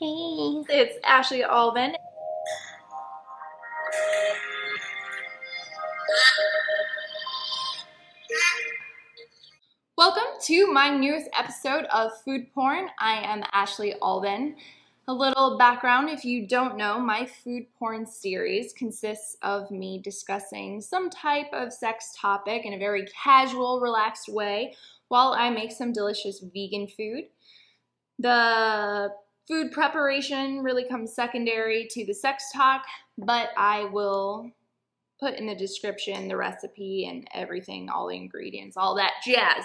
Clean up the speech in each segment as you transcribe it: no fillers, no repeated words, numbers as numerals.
Hey. It's Ashley Alban. Welcome to my newest episode of Food Porn. I am Ashley Alban. A little background, if you don't know, my food porn series consists of me discussing some type of sex topic in a very casual, relaxed way while I make some delicious vegan food. The food preparation really comes secondary to the sex talk, but I will put in the description the recipe and everything, all the ingredients, all that jazz.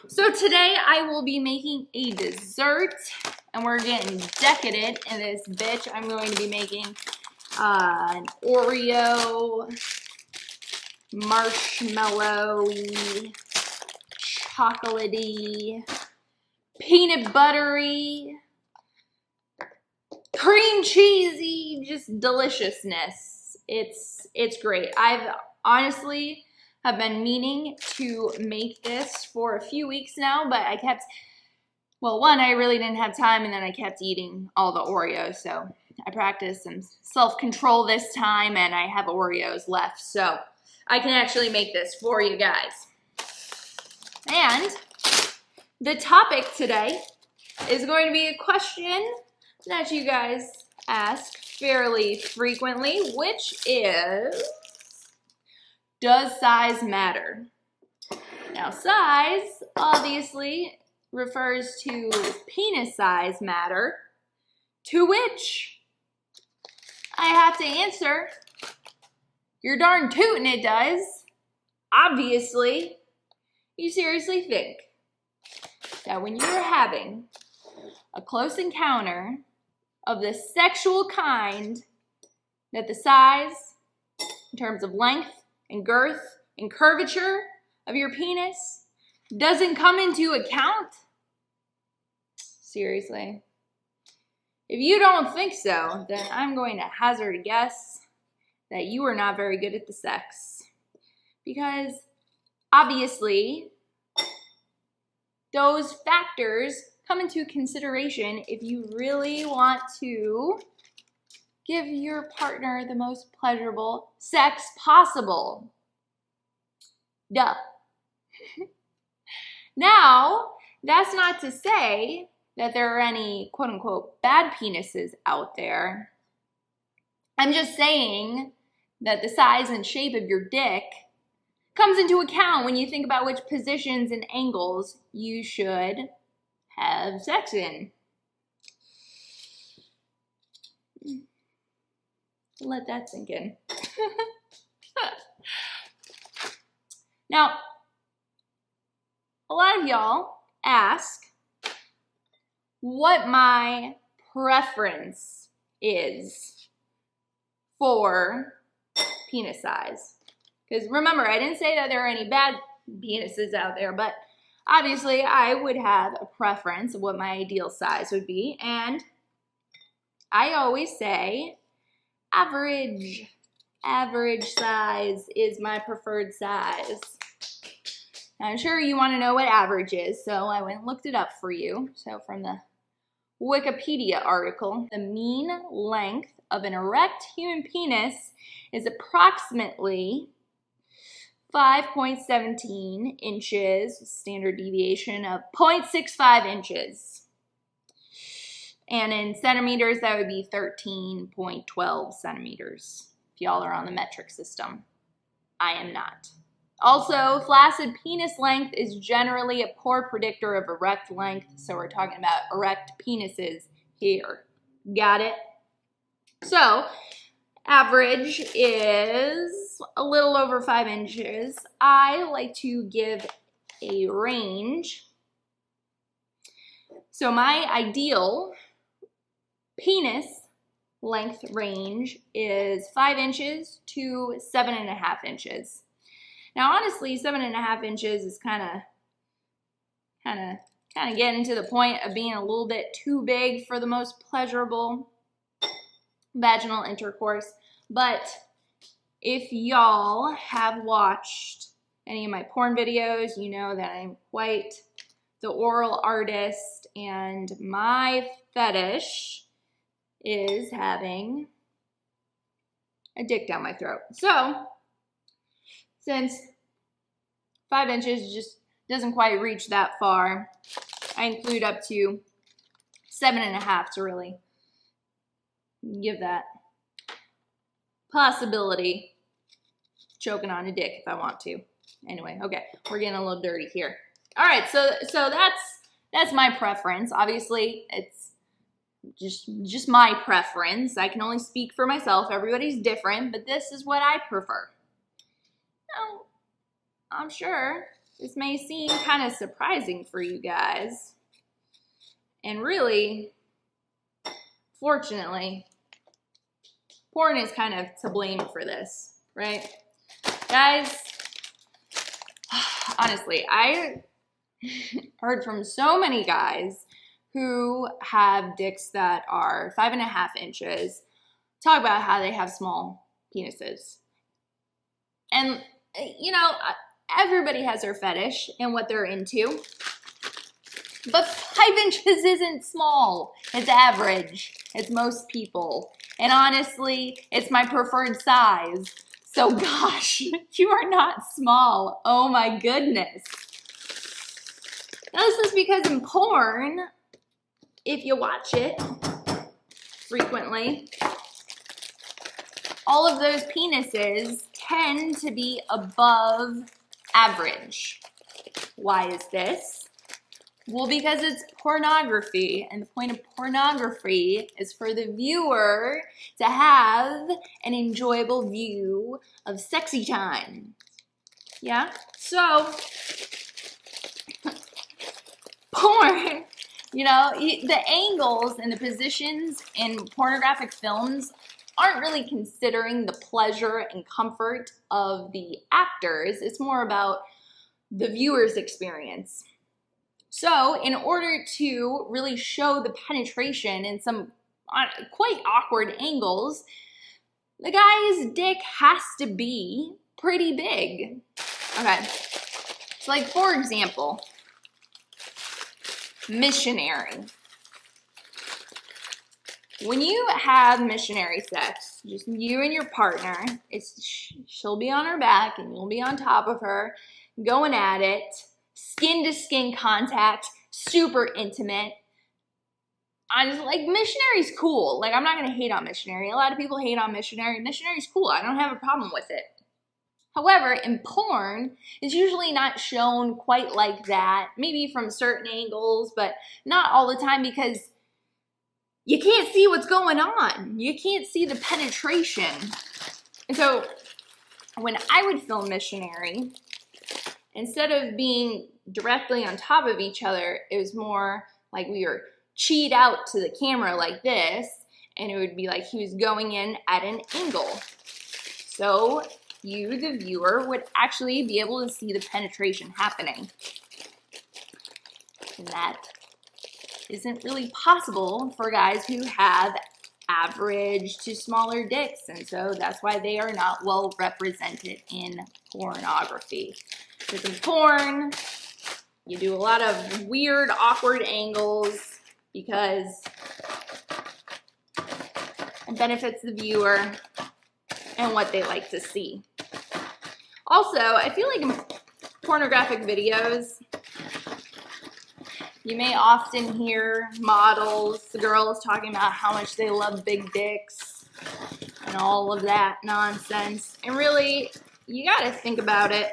So today I will be making a dessert, and we're getting decadent in this bitch. I'm going to be making an Oreo marshmallowy, chocolatey, peanut buttery, cream cheesy, just deliciousness. It's great. I've honestly have been meaning to make this for a few weeks now, but I kept, well, one, I really didn't have time, and then I kept eating all the Oreos, so I practiced some self-control this time, and I have Oreos left, so I can actually make this for you guys. And the topic today is going to be a question that you guys ask fairly frequently, which is, does size matter? Now, size obviously refers to penis size matter, to which I have to answer, you're darn tootin' it does. Obviously, you seriously think that when you're having a close encounter of the sexual kind, that the size, in terms of length and girth and curvature of your penis, doesn't come into account? Seriously. If you don't think so, then I'm going to hazard a guess that you are not very good at the sex. Because obviously, those factors come into consideration if you really want to give your partner the most pleasurable sex possible. Duh. Now, that's not to say that there are any quote-unquote bad penises out there. I'm just saying that the size and shape of your dick comes into account when you think about which positions and angles you should have sex in. Let that sink in. Now, a lot of y'all ask what my preference is for penis size. Because remember, I didn't say that there are any bad penises out there, but obviously I would have a preference of what my ideal size would be, and I always say average. Average size is my preferred size. Now, I'm sure you want to know what average is, so I went and looked it up for you. So from the Wikipedia article, the mean length of an erect human penis is approximately 5.17 inches, standard deviation of 0.65 inches. And in centimeters, that would be 13.12 centimeters. If y'all are on the metric system. I am not. Also, flaccid penis length is generally a poor predictor of erect length, so we're talking about erect penises here. Got it? So, average is a little over 5 inches. I like to give a range. So my ideal penis length range is 5 inches to 7.5 inches. Now, honestly, 7.5 inches is kind of getting to the point of being a little bit too big for the most pleasurable vaginal intercourse. But if y'all have watched any of my porn videos, you know that I'm quite the oral artist, and my fetish is having a dick down my throat. So, since 5 inches just doesn't quite reach that far, I include up to 7.5 to really give that possibility choking on a dick if I want to. Anyway, okay, we're getting a little dirty here. All right, so that's my preference. Obviously, it's just my preference. I can only speak for myself. Everybody's different, but this is what I prefer. Now, I'm sure this may seem kind of surprising for you guys. And really, fortunately, porn is kind of to blame for this, right? Guys, honestly, I heard from so many guys who have dicks that are 5.5 inches talk about how they have small penises. And, you know, everybody has their fetish and what they're into. But 5 inches isn't small. It's average. It's most people. And honestly, it's my preferred size. So gosh, you are not small. Oh my goodness. Now this is because in porn, if you watch it frequently, all of those penises tend to be above average. Why is this? Well, because it's pornography, and the point of pornography is for the viewer to have an enjoyable view of sexy time. Yeah? So, porn, you know, the angles and the positions in pornographic films aren't really considering the pleasure and comfort of the actors. It's more about the viewer's experience. So in order to really show the penetration in some quite awkward angles, the guy's dick has to be pretty big. Okay, so like for example, missionary. When you have missionary sex, just you and your partner, she'll be on her back and you'll be on top of her, going at it, skin to skin contact, super intimate. Like missionary's cool. Like I'm not gonna hate on missionary. A lot of people hate on missionary. Missionary's cool. I don't have a problem with it. However, in porn, it's usually not shown quite like that. Maybe from certain angles, but not all the time because you can't see what's going on. You can't see the penetration. And so when I would film missionary, instead of being directly on top of each other, it was more like we were cheat out to the camera like this, and it would be like he was going in at an angle. So you, the viewer, would actually be able to see the penetration happening. And that isn't really possible for guys who have average to smaller dicks, and so that's why they are not well represented in pornography. Because in porn, you do a lot of weird, awkward angles because it benefits the viewer and what they like to see. Also, I feel like in pornographic videos, you may often hear models, the girls talking about how much they love big dicks and all of that nonsense. And really, you gotta think about it.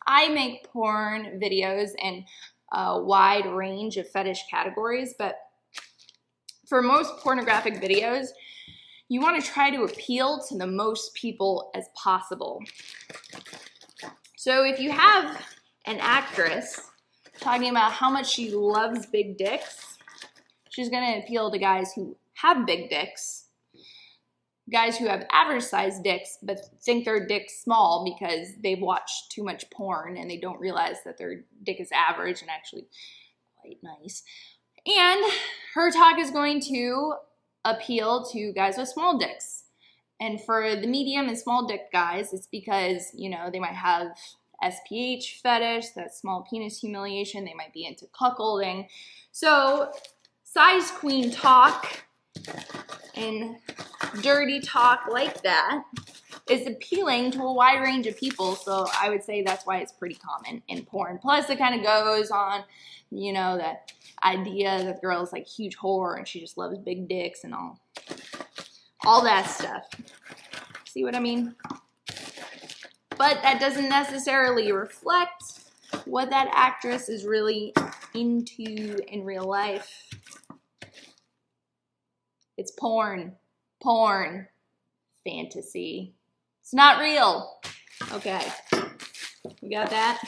I make porn videos in a wide range of fetish categories, but for most pornographic videos, you want to try to appeal to the most people as possible. So if you have an actress talking about how much she loves big dicks, she's going to appeal to guys who have big dicks, guys who have average sized dicks but think their dick's small because they've watched too much porn and they don't realize that their dick is average and actually quite nice. And her talk is going to appeal to guys with small dicks. And for the medium and small dick guys, it's because, you know, they might have SPH fetish, that small penis humiliation, they might be into cuckolding. So size queen talk and dirty talk like that is appealing to a wide range of people. So I would say that's why it's pretty common in porn. Plus it kind of goes on, you know, that idea that the girl is like huge whore and she just loves big dicks and all that stuff. See what I mean? But that doesn't necessarily reflect what that actress is really into in real life. It's porn. Porn. Fantasy. It's not real. Okay. We got that?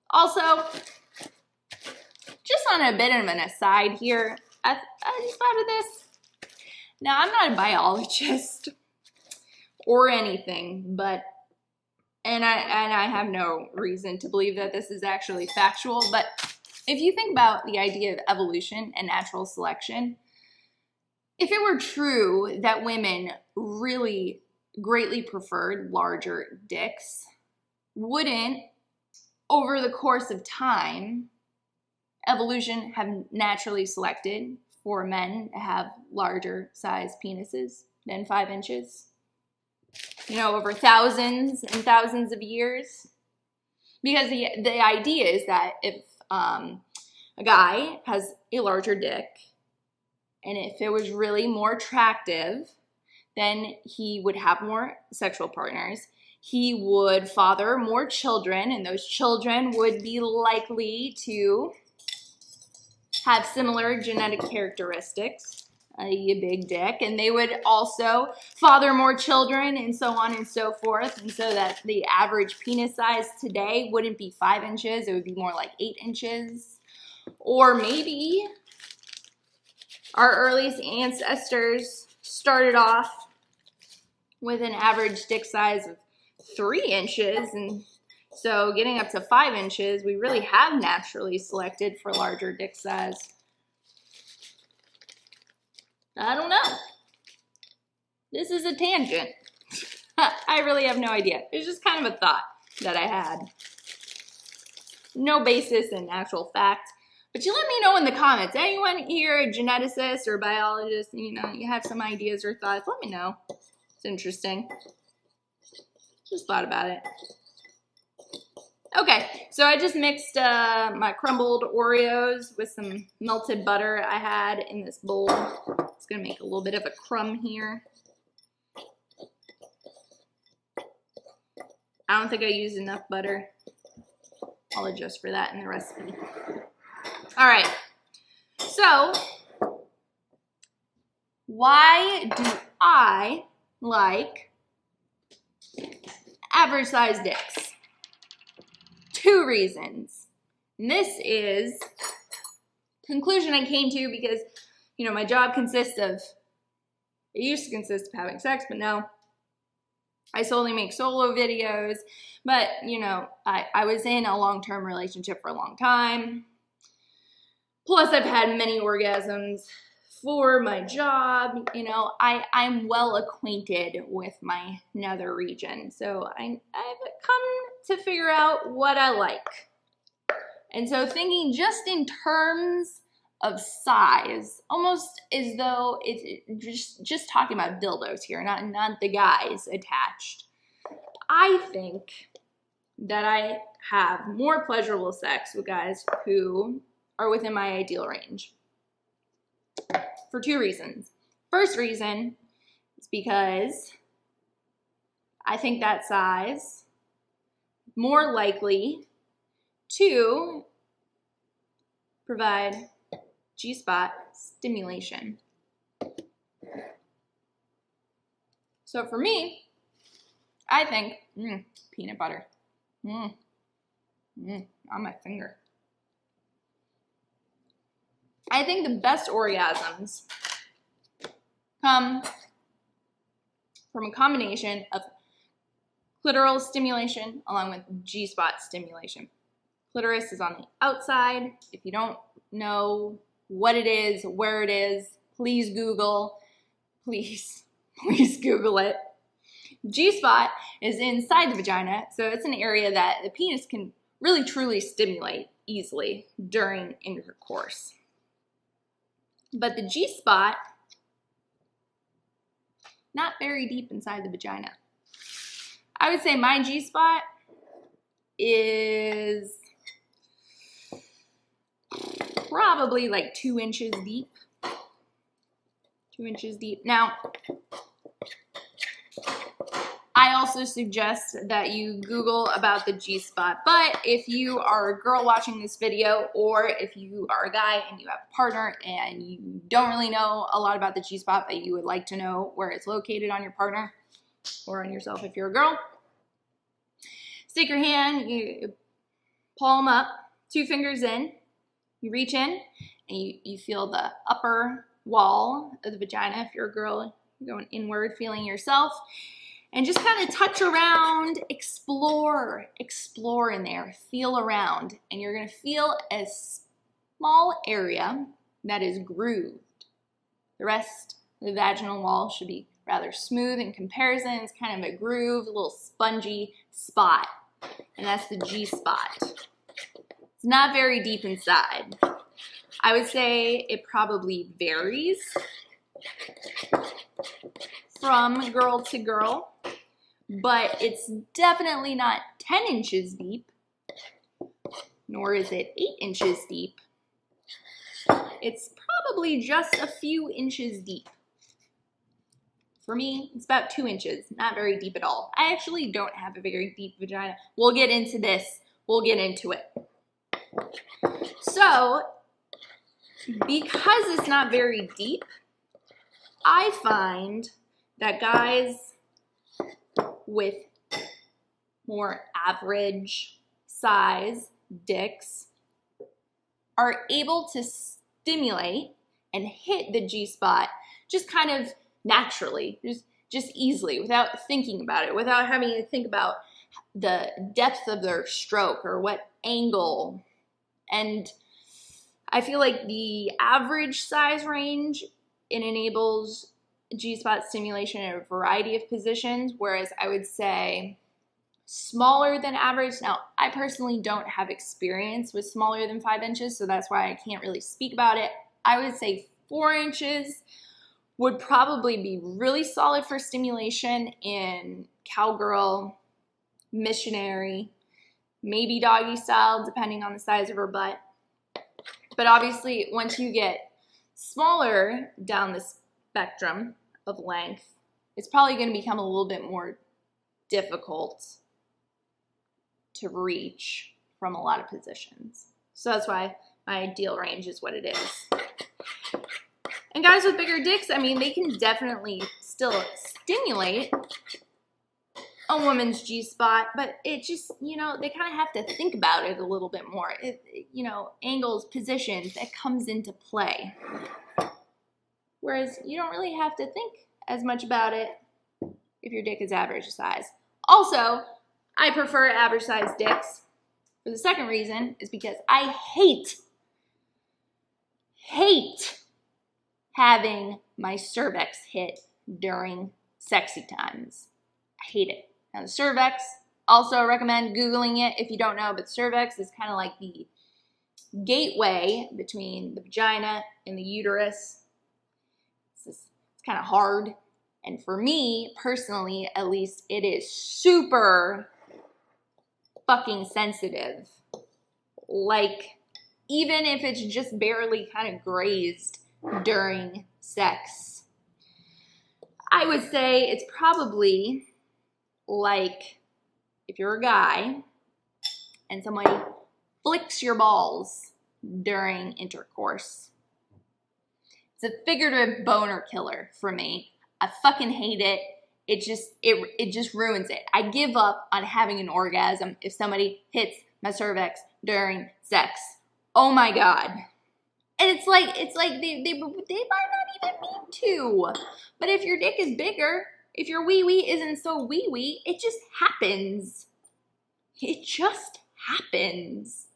Also, just on a bit of an aside here, I just thought of this. Now, I'm not a biologist or anything, but, and I have no reason to believe that this is actually factual, but if you think about the idea of evolution and natural selection, if it were true that women really greatly preferred larger dicks, wouldn't, over the course of time, evolution have naturally selected for men to have larger size penises than 5 inches? You know, over thousands and thousands of years? Because the idea is that if a guy has a larger dick, and if it was really more attractive, then he would have more sexual partners. He would father more children, and those children would be likely to have similar genetic characteristics, a big dick, and they would also father more children and so on and so forth, and so that the average penis size today wouldn't be 5 inches, it would be more like 8 inches. Or maybe our earliest ancestors started off with an average dick size of 3 inches, and so getting up to 5 inches, we really have naturally selected for larger dick size. I don't know. This is a tangent. I really have no idea. It's just kind of a thought that I had. No basis in actual fact. But you let me know in the comments. Anyone here, a geneticist or biologist, you know, you have some ideas or thoughts, let me know. It's interesting. Just thought about it. Okay, so I just mixed my crumbled Oreos with some melted butter I had in this bowl. It's gonna make a little bit of a crumb here. I don't think I used enough butter. I'll adjust for that in the recipe. All right, so why do I like average size dicks? 2 reasons. And this is conclusion I came to because, you know, my job consists of, it used to consist of having sex, but now I solely make solo videos. But, you know, I was in a long-term relationship for a long time. Plus, I've had many orgasms for my job. You know, I'm well acquainted with my nether region. So I've come to figure out what I like. And so thinking just in terms of size, almost as though it's just talking about dildos here, not the guys attached. I think that I have more pleasurable sex with guys who are within my ideal range. For 2 reasons. First reason is because I think that size more likely to provide G-spot stimulation. So for me, I think peanut butter on my finger. I think the best orgasms come from a combination of clitoral stimulation along with G-spot stimulation. Clitoris is on the outside. If you don't know what it is, where it is, please Google. Please Google it. G-spot is inside the vagina, so it's an area that the penis can really truly stimulate easily during intercourse. But the G-spot, not very deep inside the vagina. I would say my G-spot is probably like 2 inches deep. 2 inches deep. Now, I also suggest that you Google about the G-spot, but if you are a girl watching this video, or if you are a guy and you have a partner and you don't really know a lot about the G-spot, but you would like to know where it's located on your partner or on yourself if you're a girl, stick your hand, you palm up, 2 fingers in, you reach in, and you feel the upper wall of the vagina. If you're a girl, you're going inward, feeling yourself. And just kind of touch around, explore in there, feel around. And you're gonna feel a small area that is grooved. The rest of the vaginal wall should be rather smooth in comparison. It's kind of a groove, a little spongy spot. And that's the G-spot. It's not very deep inside. I would say it probably varies from girl to girl, but it's definitely not 10 inches deep, nor is it 8 inches deep. It's probably just a few inches deep. For me, it's about 2 inches, not very deep at all. I actually don't have a very deep vagina. We'll get into this. We'll get into it. So, because it's not very deep, I find that guys with more average size dicks are able to stimulate and hit the G-spot just kind of naturally, just easily, without thinking about it, without having to think about the depth of their stroke or what angle. And I feel like the average size range, it enables G-spot stimulation in a variety of positions, whereas I would say smaller than average. Now, I personally don't have experience with smaller than 5 inches, so that's why I can't really speak about it. I would say 4 inches would probably be really solid for stimulation in cowgirl, missionary, maybe doggy style, depending on the size of her butt. But obviously, once you get smaller down the spectrum of length, it's probably going to become a little bit more difficult to reach from a lot of positions. So that's why my ideal range is what it is. And guys with bigger dicks, I mean, they can definitely still stimulate a woman's G-spot, but it just, you know, they kind of have to think about it a little bit more. You know, angles, positions, that comes into play. Whereas you don't really have to think as much about it if your dick is average size. Also, I prefer average size dicks. For the second reason is because I hate having my cervix hit during sexy times. I hate it. Now the cervix, also recommend Googling it if you don't know, but cervix is kind of like the gateway between the vagina and the uterus. It's kind of hard. And for me, personally, at least, it is super fucking sensitive. Like, even if it's just barely kind of grazed during sex, I would say it's probably like if you're a guy and somebody flicks your balls during intercourse. It's a figurative boner killer for me. I fucking hate it. It just ruins it. I give up on having an orgasm if somebody hits my cervix during sex. Oh my God. And it's like they might not even mean to. But if your dick is bigger, if your wee-wee isn't so wee-wee, it just happens. It just happens.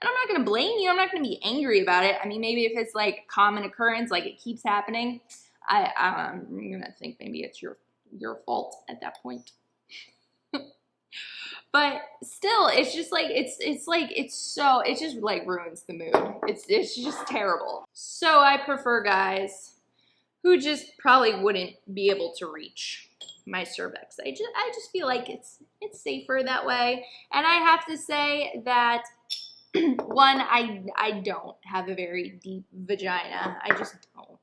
And I'm not going to blame you. I'm not going to be angry about it. I mean, maybe if it's like a common occurrence, like it keeps happening, I'm going to think maybe it's your fault at that point. But still, it's just like, it just like ruins the mood. It's just terrible. So I prefer guys who just probably wouldn't be able to reach my cervix. I just feel like it's safer that way. And I have to say that one, I don't have a very deep vagina. I just don't.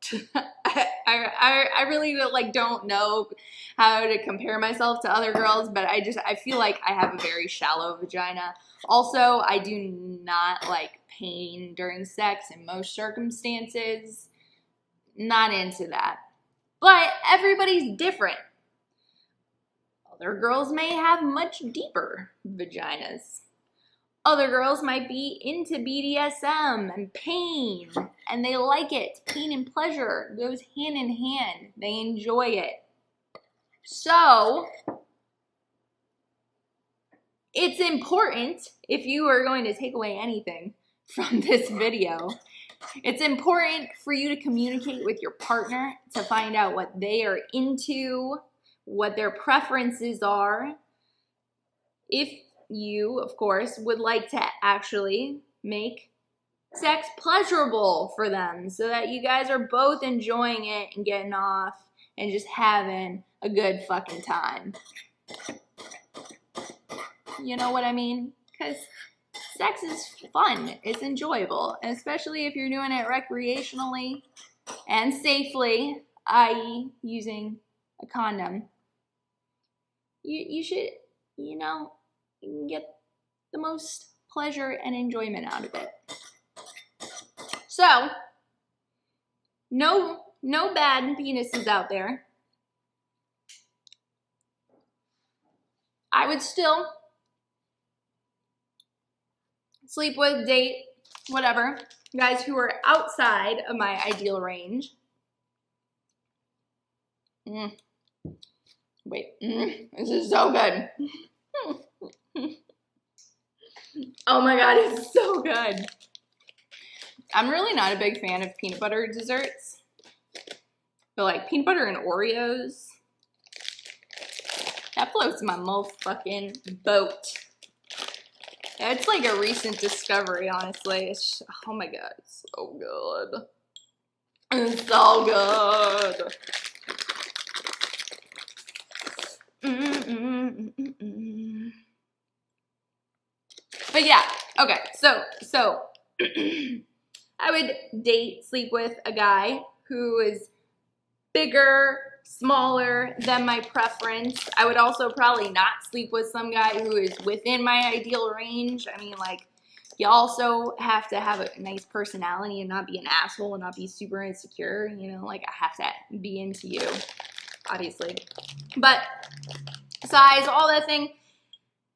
I really like don't know how to compare myself to other girls, but I feel like I have a very shallow vagina. Also, I do not like pain during sex in most circumstances. Not into that. But everybody's different. Other girls may have much deeper vaginas. Other girls might be into BDSM and pain, and they like it. Pain and pleasure goes hand in hand. They enjoy it. So, it's important, if you are going to take away anything from this video, it's important for you to communicate with your partner to find out what they are into, what their preferences are. If you, of course, would like to actually make sex pleasurable for them so that you guys are both enjoying it and getting off and just having a good fucking time. You know what I mean? Because sex is fun. It's enjoyable. And especially if you're doing it recreationally and safely, i.e. using a condom. You should, you know, you can get the most pleasure and enjoyment out of it. So, no bad penises out there. I would still sleep with, date, whatever, guys who are outside of my ideal range. Wait, this is so good. Oh my god, it's so good. I'm really not a big fan of peanut butter desserts, but like peanut butter and Oreos, that floats my motherfucking boat. It's like a recent discovery, honestly. It's, oh my god, it's so good. It's so good. But yeah, okay, so I would date, sleep with a guy who is bigger, smaller than my preference. I would also probably not sleep with some guy who is within my ideal range. I mean, like, you also have to have a nice personality and not be an asshole and not be super insecure, you know, like I have to be into you, obviously. But size, all that thing,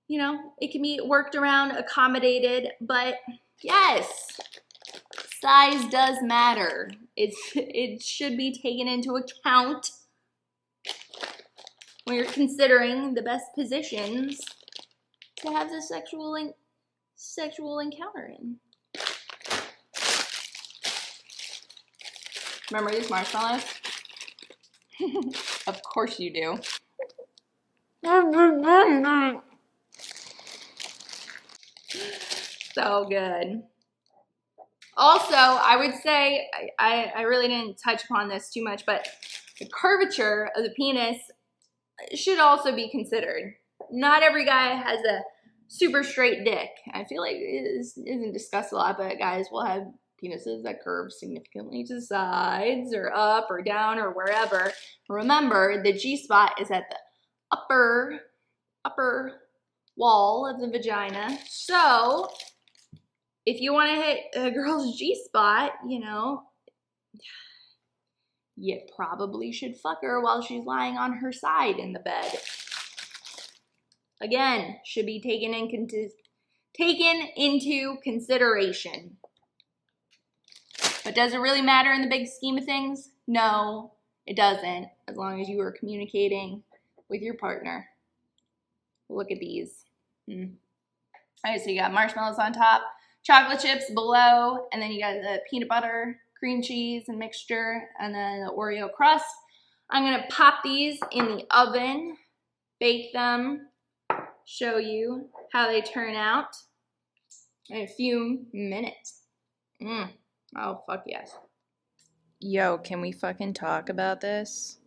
you know, it can be worked around, accommodated, but yes, size does matter. It should be taken into account when you're considering the best positions to have the sexual encounter in. Remember these marshmallows? Of course you do. So good. Also, I would say, I really didn't touch upon this too much, but the curvature of the penis should also be considered. Not every guy has a super straight dick. I feel like it isn't discussed a lot, but guys will have penises that curve significantly to the sides or up or down or wherever. Remember, the G-spot is at the upper wall of the vagina. So, if you want to hit a girl's G-spot, you know, you probably should fuck her while she's lying on her side in the bed. Again, should be taken into consideration. But does it really matter in the big scheme of things? No, it doesn't, as long as you are communicating with your partner. Look at these. Alright, so you got marshmallows on top, chocolate chips below, and then you got the peanut butter, cream cheese and mixture, and then the Oreo crust. I'm gonna pop these in the oven, bake them show you how they turn out in a few minutes. Oh, fuck yes. Yo, can we fucking talk about this?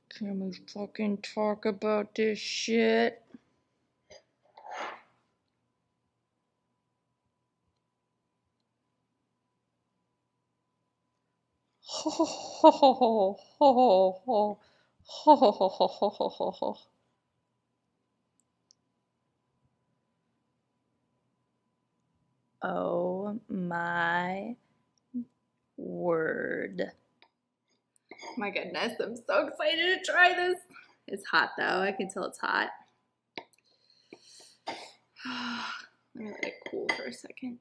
Can we fucking talk about this shit? Oh my word. My goodness, I'm so excited to try this. It's hot though, I can tell it's hot. Let me let it cool for a second.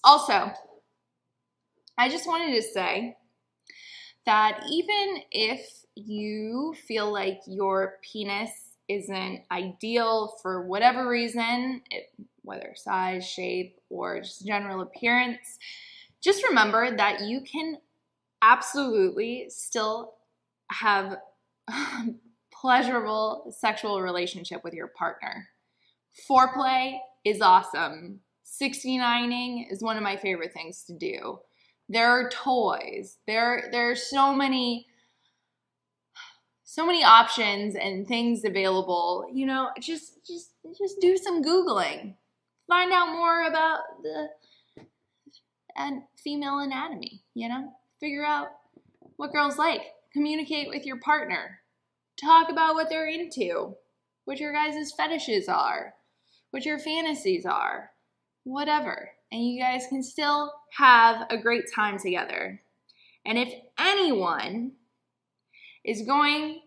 Also, I just wanted to say that even if you feel like your penis isn't ideal for whatever reason, whether size, shape, or just general appearance, just remember that you can absolutely still have a pleasurable sexual relationship with your partner. Foreplay is awesome. 69ing is one of my favorite things to do. There are toys. There are so many options and things available. You know, just do some Googling. Find out more about the female anatomy, you know? Figure out what girls like. Communicate with your partner. Talk about what they're into. What your guys' fetishes are. What your fantasies are. Whatever. And you guys can still have a great time together. And if anyone is going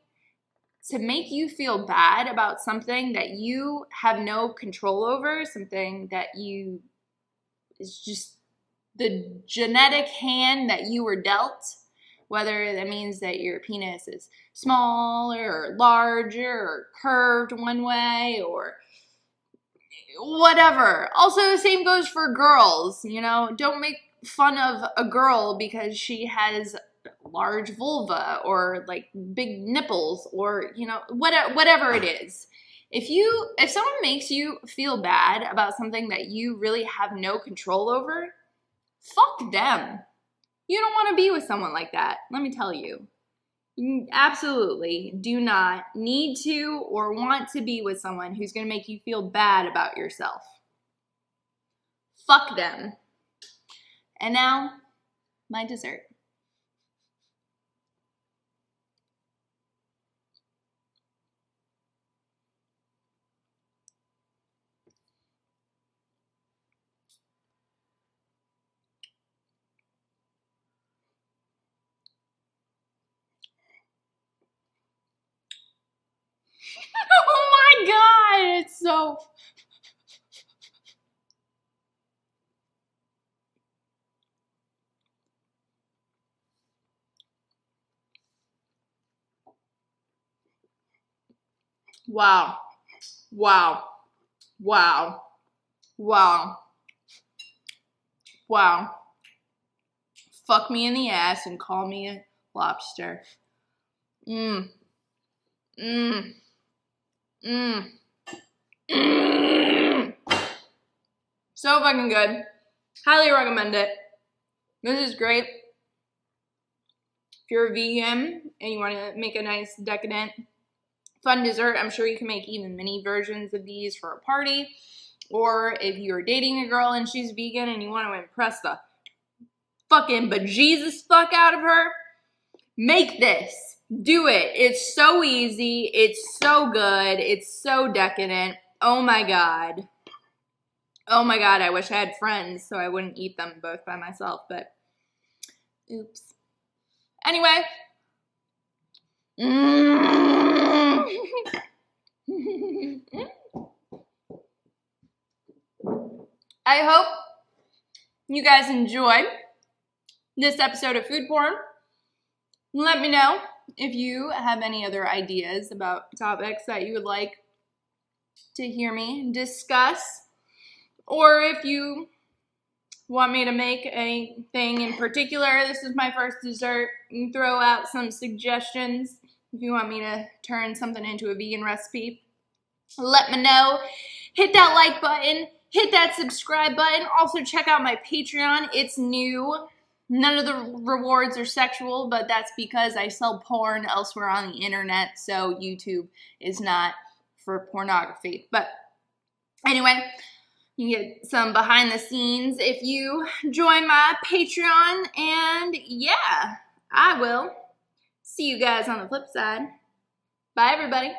to make you feel bad about something that you have no control over, something that is just the genetic hand that you were dealt, whether that means that your penis is smaller or larger or curved one way or whatever. Also, the same goes for girls, you know? Don't make fun of a girl because she has large vulva or like big nipples or, you know, whatever it is. If someone makes you feel bad about something that you really have no control over, fuck them. You don't want to be with someone like that, let me tell you. You absolutely do not need to or want to be with someone who's going to make you feel bad about yourself. Fuck them. And now, my dessert. Oh my God, it's so... Wow. Wow. Wow. Wow. Wow. Fuck me in the ass and call me a lobster. Mmm. Mmm. Mmm. Mmm. So fucking good. Highly recommend it. This is great. If you're a vegan and you want to make a nice, decadent, fun dessert, I'm sure you can make even mini versions of these for a party. Or if you're dating a girl and she's vegan and you want to impress the fucking bejesus fuck out of her, make this. Do it. It's so easy. It's so good. It's so decadent. Oh my God. Oh my God, I wish I had friends so I wouldn't eat them both by myself, but oops. Anyway. I hope you guys enjoyed this episode of Food Porn. Let me know if you have any other ideas about topics that you would like to hear me discuss, or if you want me to make anything in particular. This is my first dessert. You can throw out some suggestions if you want me to turn something into a vegan recipe, let me know. Hit that like button, hit that subscribe button. Also check out my Patreon. It's new. None of the rewards are sexual, but that's because I sell porn elsewhere on the internet, so YouTube is not for pornography. But anyway, you get some behind the scenes if you join my Patreon, and yeah, I will see you guys on the flip side. Bye, everybody.